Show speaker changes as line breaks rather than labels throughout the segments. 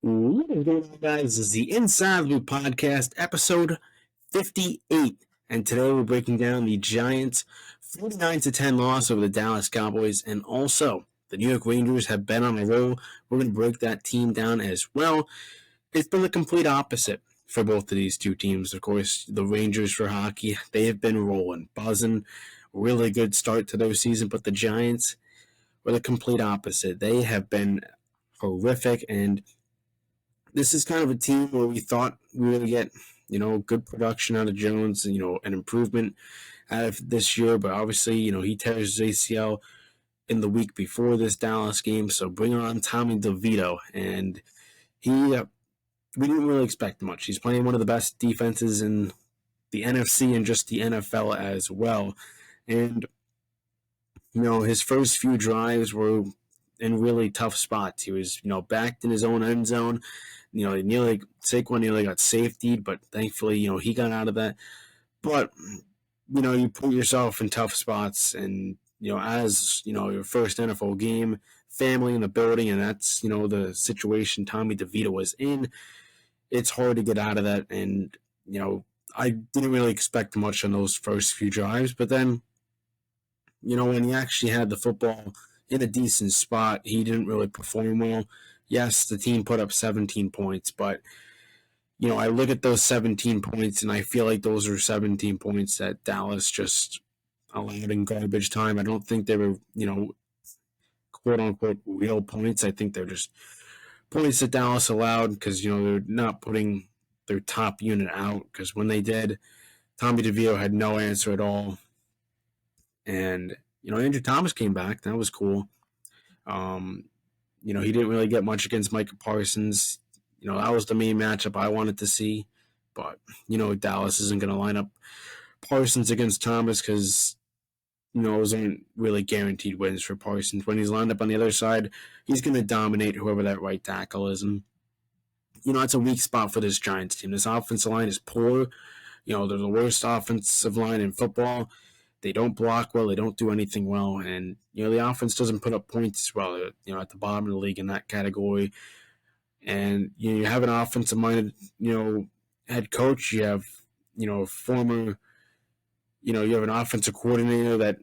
What is going on, guys? This is the Inside Loop Podcast, episode 58. And today we're breaking down the Giants' 49-10 loss over the Dallas Cowboys. And also, the New York Rangers have been on a roll. We're going to break that team down as well. It's been the complete opposite for both of these two teams. Of course, the Rangers for hockey, they have been rolling, buzzing. Really good start to their season. But the Giants were the complete opposite. They have been horrific, and this is kind of a team where we thought we were going to get, good production out of Jones, an improvement out of this year. But obviously, he tears his ACL in the week before this Dallas game. So bring on Tommy DeVito. And we didn't really expect much. He's playing one of the best defenses in the NFC and just the NFL as well. And, his first few drives were in really tough spots. He was, backed in his own end zone. Saquon nearly got safetied, but thankfully, he got out of that. But, you put yourself in tough spots, and, as, your first NFL game, family in the building, and that's, the situation Tommy DeVito was in. It's hard to get out of that, and, I didn't really expect much on those first few drives, but then, when he actually had the football in a decent spot, he didn't really perform well. Yes, the team put up 17 points, but, I look at those 17 points, and I feel like those are 17 points that Dallas just allowed in garbage time. I don't think they were, quote-unquote real points. I think they're just points that Dallas allowed because, they're not putting their top unit out, because when they did, Tommy DeVito had no answer at all. And, Andrew Thomas came back. That was cool. He didn't really get much against Micah Parsons. That was the main matchup I wanted to see. But, Dallas isn't going to line up Parsons against Thomas because, those aren't really guaranteed wins for Parsons. When he's lined up on the other side, he's going to dominate whoever that right tackle is. And, it's a weak spot for this Giants team. This offensive line is poor. They're the worst offensive line in football. They don't block well. They don't do anything well. And, the offense doesn't put up points as well, at the bottom of the league in that category. And, you have an offensive-minded, head coach. You have, former, you have an offensive coordinator that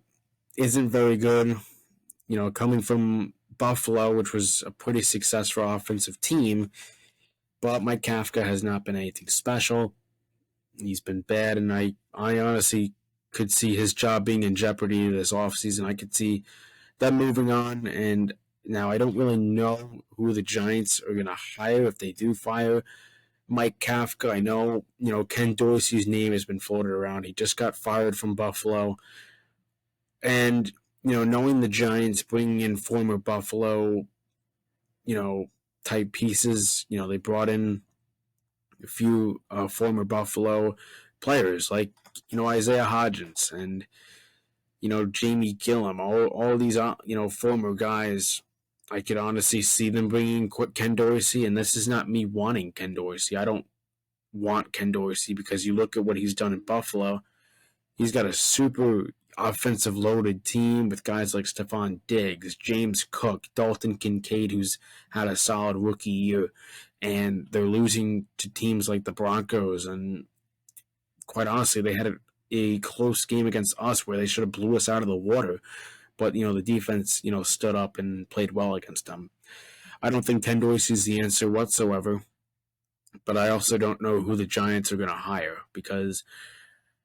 isn't very good, coming from Buffalo, which was a pretty successful offensive team. But Mike Kafka has not been anything special. He's been bad, and I honestly could see his job being in jeopardy this offseason. I could see them moving on, and now I don't really know who the Giants are going to hire if they do fire Mike Kafka. I know, Ken Dorsey's name has been floated around. He just got fired from Buffalo. And, knowing the Giants bringing in former Buffalo, type pieces, they brought in a few former Buffalo players like, Isaiah Hodgins and, Jamie Gillum, all these, former guys. I could honestly see them bringing Ken Dorsey, and this is not me wanting Ken Dorsey. I don't want Ken Dorsey because you look at what he's done in Buffalo. He's got a super offensive loaded team with guys like Stephon Diggs, James Cook, Dalton Kincaid, who's had a solid rookie year, and they're losing to teams like the Broncos. And quite honestly, they had a close game against us where they should have blew us out of the water. But, the defense, stood up and played well against them. I don't think Ken Dorsey is the answer whatsoever. But I also don't know who the Giants are going to hire, because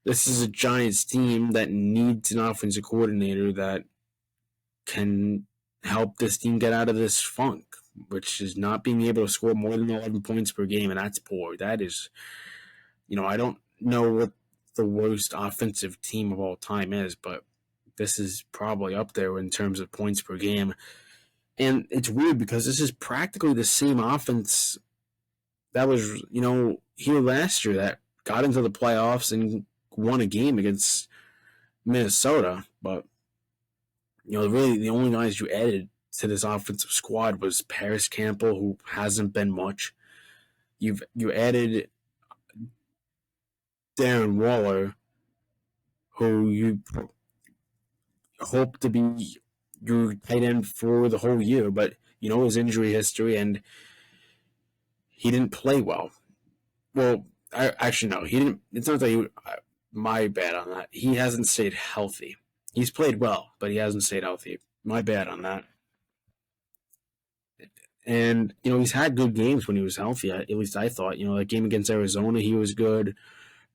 this is a Giants team that needs an offensive coordinator that can help this team get out of this funk, which is not being able to score more than 11 points per game, and that's poor. That is, I don't know what the worst offensive team of all time is, but this is probably up there in terms of points per game. And it's weird because this is practically the same offense that was, here last year that got into the playoffs and won a game against Minnesota. But, really the only guys you added to this offensive squad was Paris Campbell, who hasn't been much. You added Darren Waller, who you hope to be your tight end for the whole year, but his injury history, and he didn't play well. Well, actually, no, he didn't. It's not that he. My bad on that. He hasn't stayed healthy. He's played well, but he hasn't stayed healthy. My bad on that. And he's had good games when he was healthy. At least I thought. That game against Arizona, he was good.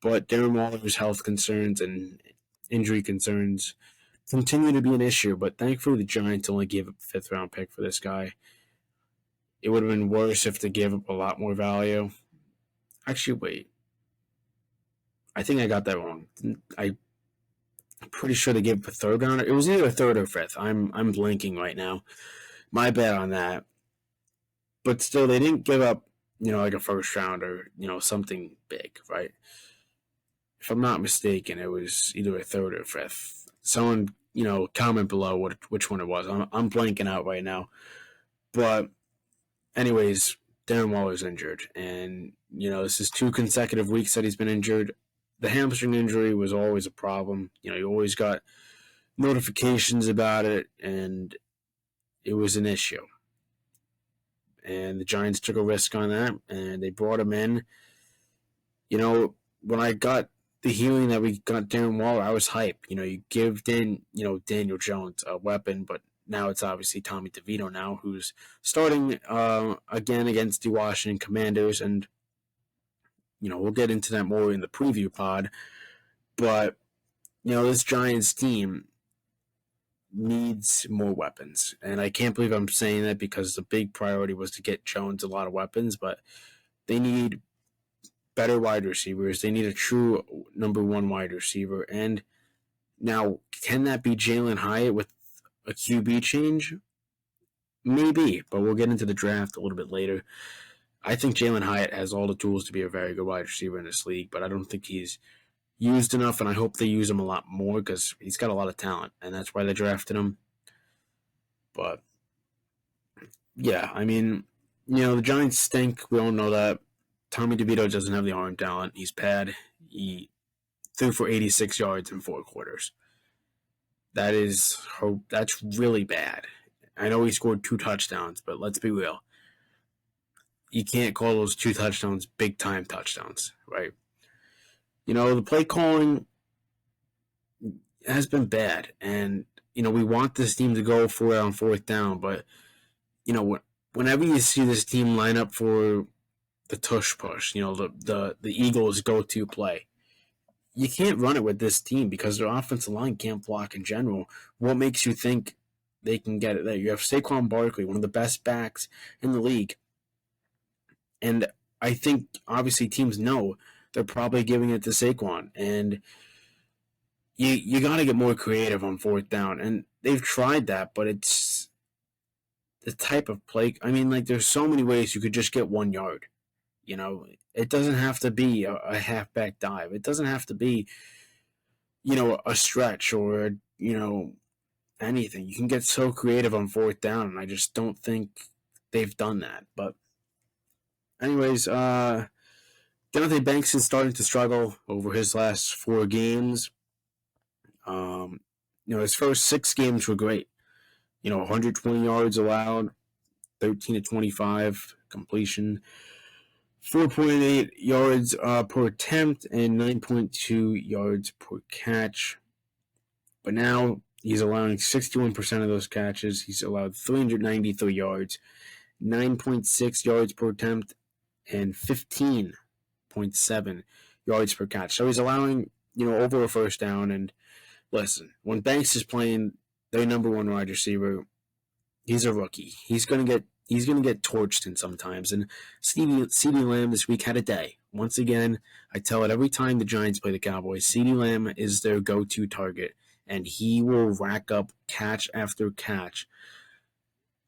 But Darren Waller's health concerns and injury concerns continue to be an issue. But thankfully, the Giants only gave up a fifth-round pick for this guy. It would have been worse if they gave up a lot more value. Actually, wait. I think I got that wrong. I'm pretty sure they gave up a third rounder. It was either a third or fifth. I'm blanking right now. My bad on that. But still, they didn't give up, like a first round or, something big, right? If I'm not mistaken, it was either a third or fifth. Someone, comment below which one it was. I'm blanking out right now. But anyways, Darren Waller's injured. And, this is 2 consecutive weeks that he's been injured. The hamstring injury was always a problem. You always got notifications about it, and it was an issue. And the Giants took a risk on that, and they brought him in. When I got the hearing that we got Darren Waller, I was hyped. You give Daniel Jones a weapon, but now it's obviously Tommy DeVito now, who's starting again against the Washington Commanders, and we'll get into that more in the preview pod. But this Giants team needs more weapons, and I can't believe I'm saying that because the big priority was to get Jones a lot of weapons, but they need better wide receivers. They need a true number 1 wide receiver. And now, can that be Jalen Hyatt with a QB change? Maybe, but we'll get into the draft a little bit later. I think Jalen Hyatt has all the tools to be a very good wide receiver in this league, but I don't think he's used enough, and I hope they use him a lot more because he's got a lot of talent, and that's why they drafted him. But, yeah, I mean, the Giants stink. We all know that. Tommy DeVito doesn't have the arm talent. He's bad. He threw for 86 yards in 4 quarters. That's really bad. I know he scored 2 touchdowns, but let's be real. You can't call those 2 touchdowns big-time touchdowns, right? The play calling has been bad, and, we want this team to go for it on 4th down, but, whenever you see this team line up for the tush push, the Eagles' go-to play, you can't run it with this team because their offensive line can't block in general. What makes you think they can get it there? You have Saquon Barkley, one of the best backs in the league, and I think, obviously, teams know they're probably giving it to Saquon, and you got to get more creative on 4th down, and they've tried that, but it's the type of play. I mean, there's so many ways you could just get 1 yard. It doesn't have to be a halfback dive. It doesn't have to be, a stretch or, anything. You can get so creative on 4th down, and I just don't think they've done that. But anyways, Deonte Banks is starting to struggle over his last 4 games. His first 6 games were great. 120 yards allowed, 13 to 25 completion, 4.8 yards per attempt, and 9.2 yards per catch. But now he's allowing 61% of those catches. He's allowed 393 yards, 9.6 yards per attempt, and 15.7 yards per catch. So he's allowing, over a first down. And listen, when Banks is playing their number 1 wide receiver, he's a rookie. He's gonna get torched in sometimes. And CeeDee Lamb this week had a day. Once again, I tell it every time the Giants play the Cowboys. CeeDee Lamb is their go-to target, and he will rack up catch after catch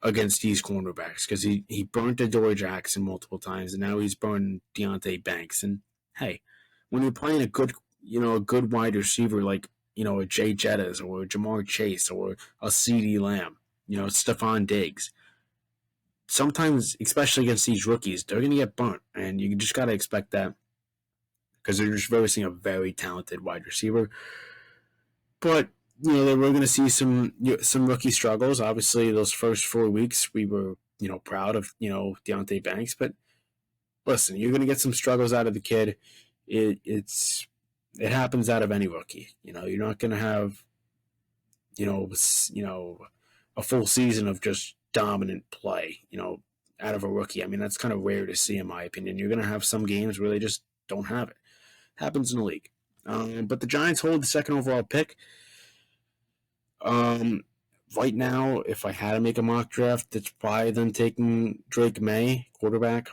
against these cornerbacks because he burnt Adoree Jackson multiple times, and now he's burned Deonte Banks. And hey, when you're playing a good wide receiver like a Jay Jettas or a Jamar Chase or a CeeDee Lamb, Stephon Diggs, sometimes, especially against these rookies, they're going to get burnt, and you just got to expect that because they're just versing a very talented wide receiver. But we're going to see some rookie struggles. Obviously, those first 4 weeks we were proud of Deonte Banks, but listen, you're going to get some struggles out of the kid. It happens out of any rookie. You're not going to have you know a full season of just dominant play. Out of a rookie. I mean, that's kind of rare to see, in my opinion. You're going to have some games where they just don't have it. Happens in the league. But the Giants hold the second overall pick. Right now, if I had to make a mock draft, it's probably them taking Drake May, quarterback.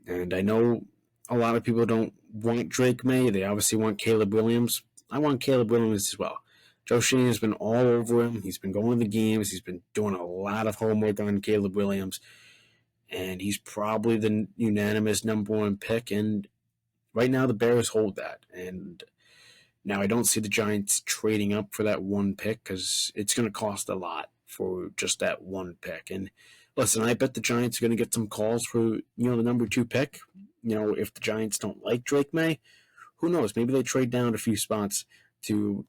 And I know a lot of people don't want Drake May. They obviously want Caleb Williams. I want Caleb Williams as well. Joe Schoen has been all over him. He's been going to the games. He's been doing a lot of homework on Caleb Williams. And he's probably the unanimous number one pick. And right now, the Bears hold that. And now I don't see the Giants trading up for that one pick because it's going to cost a lot for just that one pick. And listen, I bet the Giants are going to get some calls for, the number 2 pick. If the Giants don't like Drake May, who knows? Maybe they trade down a few spots to,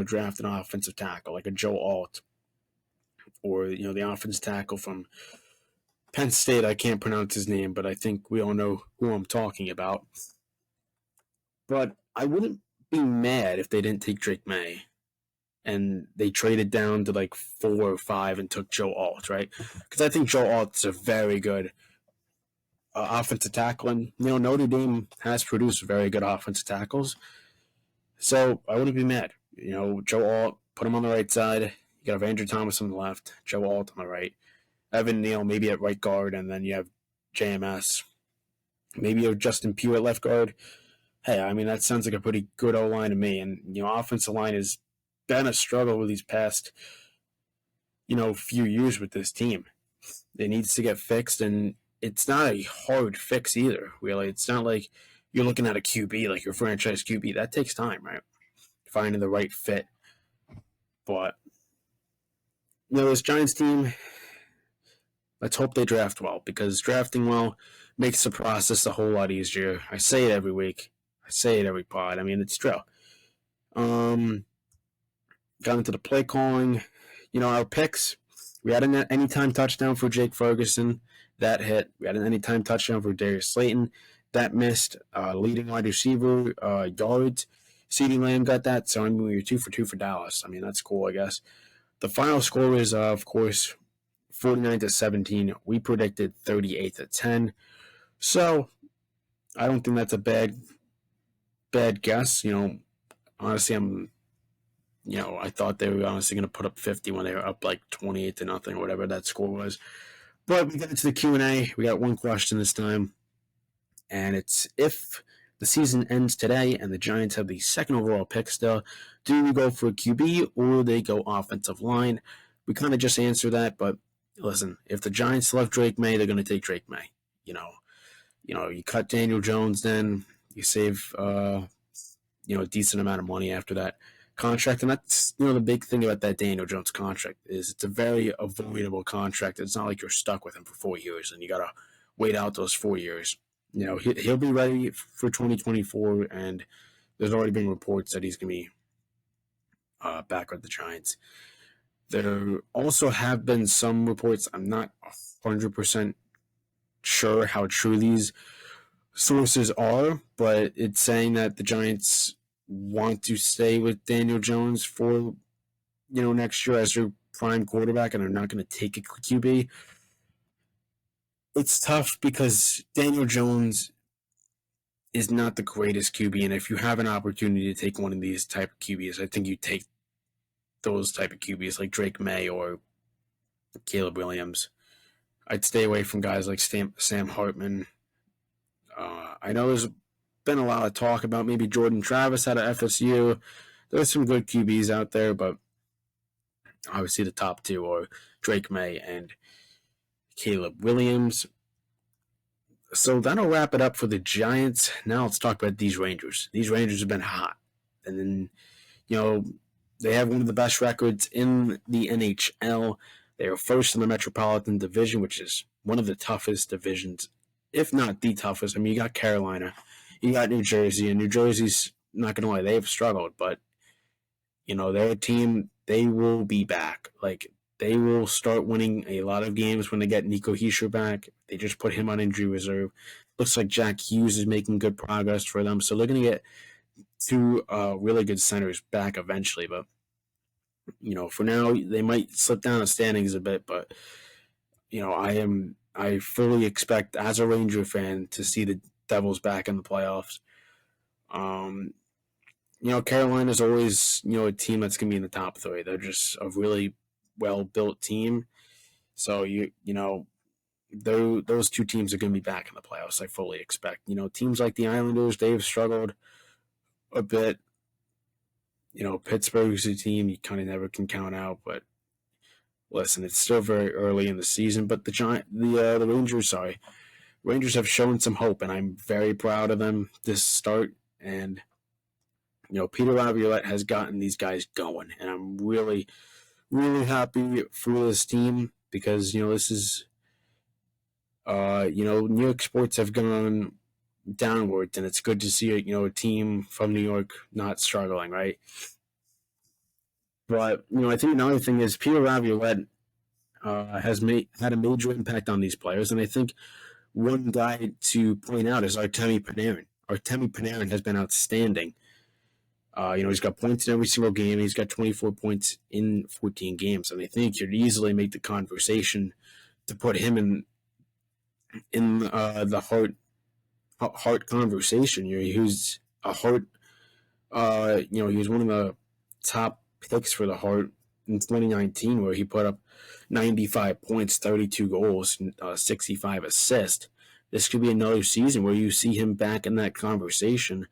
draft an offensive tackle like a Joe Alt or, the offensive tackle from Penn State. I can't pronounce his name, but I think we all know who I'm talking about. But I wouldn't be mad if they didn't take Drake May and they traded down to like 4 or 5 and took Joe Alt, right? Because I think Joe Alt's a very good offensive tackle, and Notre Dame has produced very good offensive tackles, so I wouldn't be mad. Joe Alt, put him on the right side. You got Andrew Thomas on the left, Joe Alt on the right, Evan Neal maybe at right guard, and then you have JMS. Maybe you have Justin Pugh at left guard. Hey, I mean, that sounds like a pretty good O-line to me. And, offensive line has been a struggle with these past, few years with this team. It needs to get fixed, and it's not a hard fix either, really. It's not like you're looking at a QB, like your franchise QB. That takes time, right? Finding the right fit. But, this Giants team, let's hope they draft well, because drafting well makes the process a whole lot easier. I say it every week. I say it every pod. I mean, it's true. Got into the play calling. Our picks. We had an anytime touchdown for Jake Ferguson. That hit. We had an anytime touchdown for Darius Slayton. That missed. Leading wide receiver yards. CeeDee Lamb got that. So, we were 2 for 2 for Dallas. I mean, that's cool, I guess. The final score is, of course, 49-17. We predicted 38-10. So, I don't think that's a bad guess. Honestly, I thought they were honestly going to put up 50 when they were up like 28-0 or whatever that score was. But we got into the Q&A. We got one question this time, and it's, if the season ends today and the Giants have the second overall pick still, do we go for a QB or they go offensive line? We kind of just answered that, but listen, if the Giants select Drake May, they're going to take Drake May. You cut Daniel Jones, then you save a decent amount of money after that contract. And that's, the big thing about that Daniel Jones contract is it's a very avoidable contract. It's not like you're stuck with him for 4 years and you got to wait out those 4 years. He'll be ready for 2024, and there's already been reports that he's going to be back with the Giants. There also have been some reports, I'm not 100% sure how true these sources are, but it's saying that the Giants want to stay with Daniel Jones for, next year as their prime quarterback, and are not going to take a QB. It's tough because Daniel Jones is not the greatest QB, and if you have an opportunity to take one of these type of QBs, I think you take those type of QBs like Drake May or Caleb Williams. I'd stay away from guys like Sam Hartman. I know there's been a lot of talk about maybe Jordan Travis out of FSU. There's some good QBs out there, but obviously the top two are Drake May and Caleb Williams. So that'll wrap it up for the Giants. Now let's talk about these Rangers. These Rangers have been hot. And then, they have one of the best records in the NHL. They are first in the Metropolitan Division, which is one of the toughest divisions, if not the toughest. I mean, you got Carolina, you got New Jersey, and New Jersey's, not going to lie, they've struggled, but, they're a team, they will be back. Like, they will start winning a lot of games when they get Nico Hischier back. They just put him on injury reserve. Looks like Jack Hughes is making good progress for them, so they're going to get two really good centers back eventually. But for now, they might slip down the standings a bit. But I fully expect, as a Ranger fan, to see the Devils back in the playoffs. Carolina's always, a team that's going to be in the top three. They're just a really well-built team. So, those two teams are going to be back in the playoffs, I fully expect. Teams like the Islanders, they've struggled a bit. Pittsburgh's a team you kind of never can count out, but listen, it's still very early in the season. But the Rangers have shown some hope, and I'm very proud of them this start. And Peter Laviolette has gotten these guys going, and I'm really, really happy for this team because this is, New York sports have gone downwards, and it's good to see a team from New York not struggling, right? But I think another thing is Peter Laviolette has had a major impact on these players, and I think one guy to point out is Artemi Panarin. Artemi Panarin has been outstanding. He's got points in every single game. He's got 24 points in 14 games, and I think you'd easily make the conversation to put him in the Hart conversation. He was a Hart. He was one of the top picks for the Hart in 2019, where he put up 95 points, 32 goals, 65 assists. This could be another season where you see him back in that conversation.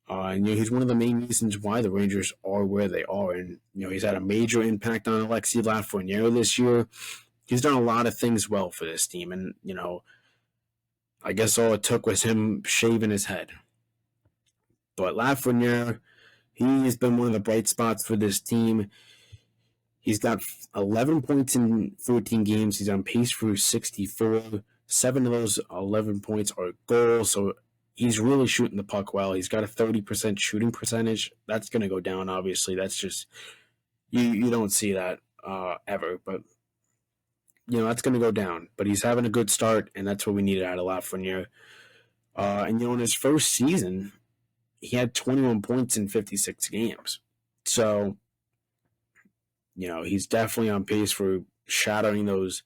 And he's one of the main reasons why the Rangers are where they are. And he's had a major impact on Alexis Lafreniere this year. He's done a lot of things well for this team, and I guess all it took was him shaving his head. But Lafreniere, he has been one of the bright spots for this team. He's got 11 points in 14 games. He's on pace for 64. 7 of those 11 points are goals, so he's really shooting the puck well. He's got a 30% shooting percentage. That's going to go down, obviously. That's just, you don't see that ever, but that's going to go down. But he's having a good start, and that's what we needed out of Lafreniere. And in his first season, he had 21 points in 56 games. So, he's definitely on pace for shattering that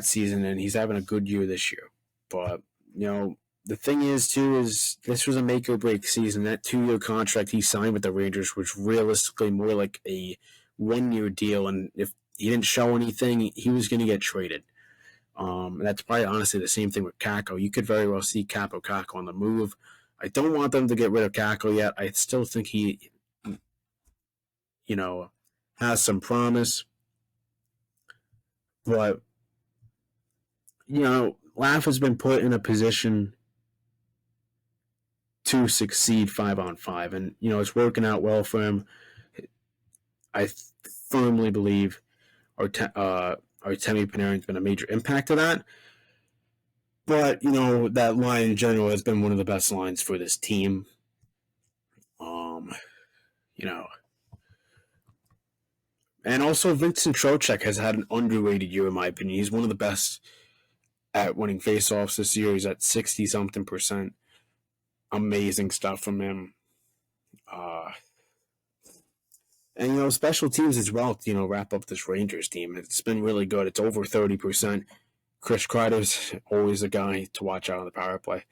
season, and he's having a good year this year. But, the thing is, too, is this was a make-or-break season. That 2-year contract he signed with the Rangers was realistically more like a 1-year deal, and if he didn't show anything, he was going to get traded. That's probably honestly the same thing with Kakko. You could very well see Kaapo Kakko on the move. I don't want them to get rid of Kakko yet. I still think he, has some promise. But, Laff has been put in a position to succeed 5-on-5, and it's working out well for him. I firmly believe Artemi Panarin's been a major impact to that. But that line in general has been one of the best lines for this team. And also Vincent Trocheck has had an underrated year in my opinion. He's one of the best at winning faceoffs this year. He's at 60-something%. Amazing stuff from him. And, special teams as well, wrap up this Rangers team. It's been really good. It's over 30%. Chris Kreider's always a guy to watch out on the power play. I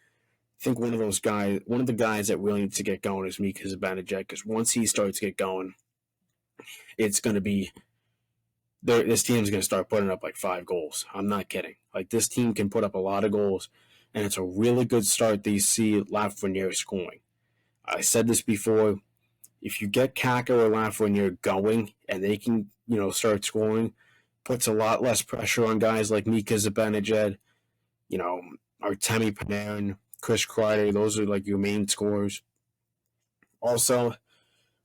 think one of the guys that really needs to get going is Mika Zibanejad, because once he starts to get going, it's going to be, this team's going to start putting up like 5 goals. I'm not kidding. Like, this team can put up a lot of goals, and it's a really good start that you see Lafreniere scoring. I said this before. If you get Kakko or Lafreniere going and they can, start scoring, puts a lot less pressure on guys like Mika Zibanejad, Artemi Panarin, Chris Kreider. Those are like your main scorers. Also,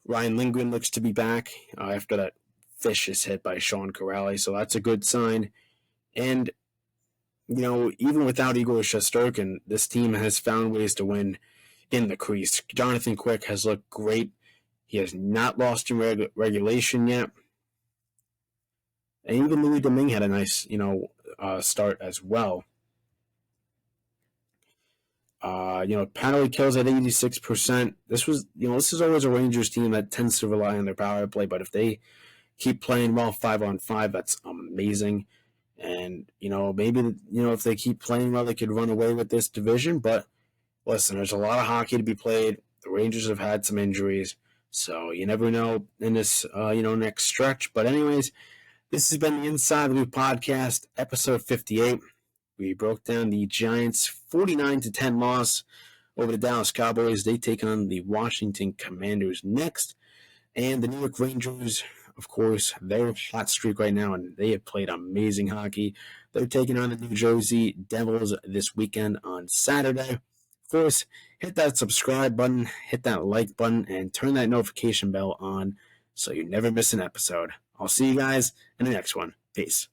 Ryan Lindgren looks to be back after that vicious hit by Sean Kuraly, so that's a good sign. And, even without Igor Shesterkin, this team has found ways to win in the crease. Jonathan Quick has looked great. He has not lost in regulation yet. And even Louis Domingue had a nice, start as well. Penalty kills at 86%. This is always a Rangers team that tends to rely on their power play, but if they keep playing well 5-on-5, that's amazing. And, maybe, if they keep playing well, they could run away with this division. But listen, there's a lot of hockey to be played. The Rangers have had some injuries, so you never know in this, next stretch. But anyways, this has been the Inside Loop Podcast, episode 58. We broke down the Giants' 49-10 loss over the Dallas Cowboys. They take on the Washington Commanders next. And the New York Rangers, of course, they're hot streak right now, and they have played amazing hockey. They're taking on the New Jersey Devils this weekend on Saturday. Of course, hit that subscribe button, hit that like button, and turn that notification bell on so you never miss an episode. I'll see you guys in the next one. Peace.